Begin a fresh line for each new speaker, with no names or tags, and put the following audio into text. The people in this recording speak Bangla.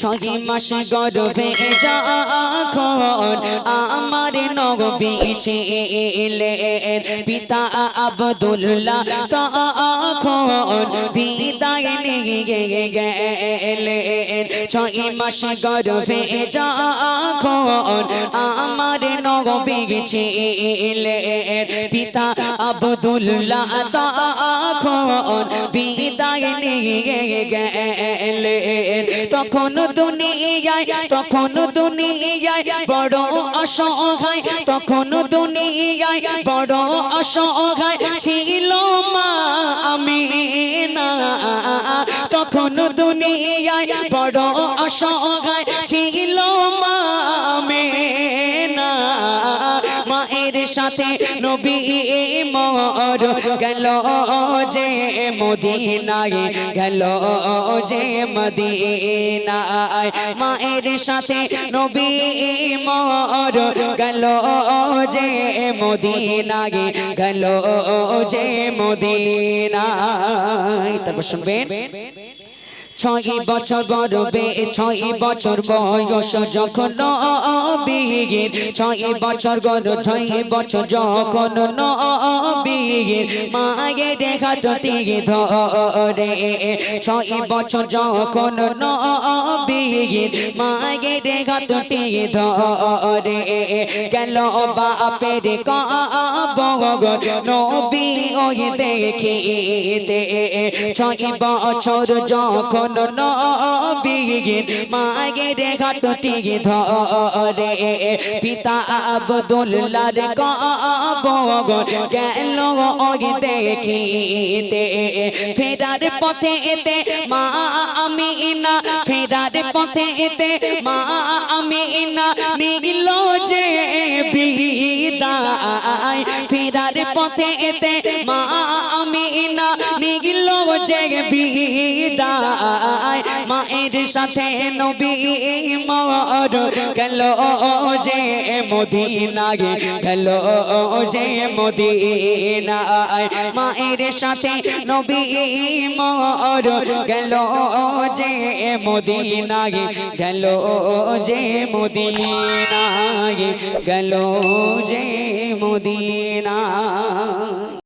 ছয় মাস গর্ভে যখন আমার নবী ছিলেন পিতা আব্দুল্লাহ তখন বিদায় নিয়ে গেলেন। ছয় মাস গর্ভে যখন আমার নবী ছিলেন পিতা আব্দুল্লাহ তখন বিদায় নিয়ে গেলেন। তখন দুনিয়ায় বড় অসহায়, তখন দুনিয়ায় বড় অসহায় ছিল মা আমিনা। তখন দুনিয়ায় বড় অসহায় ছিল মা আমিনা। মায়ের সাথে নবী মোর গেল যে মদিনায়, গেল যে মদিনায়। মায়ের সাথে নবী মোর গেল যে মদিনায়, গেল যে মদিনায়। তারপর শুনবেন ছয় বছর গর্ভে, ছয় বছর বয়স যখন নবীর, ছয় বছর গর্ভ, ছয় বছর যখন নবীর মায়ের হাতটি ধরে, ছয় বছর যখন নবীর মায়ের হাতটি ধরে গেল বাপের কবর নবী ওই দেখিতে। ছয় বছর যখন নবীর মায়ের হাতটি ধরে পিতা আব্দুল্লাহর কবর গেল ওই দেখিতে। ফেরার পথেতে মা আমিনা, ফেরার পথেতে মা আমিনা নিল যে বিদায়। ফেরার পথেতে মা আমিনা নিল যে বিদায়। মায়ের সাথে নবী মোর গেল যে মদিনায়, গেল যে মদিনায়। মায়ের সাথে নবী মোর গেল যে মদিনায়, গেল যে মদিনায়, গেল যে মদিনায়।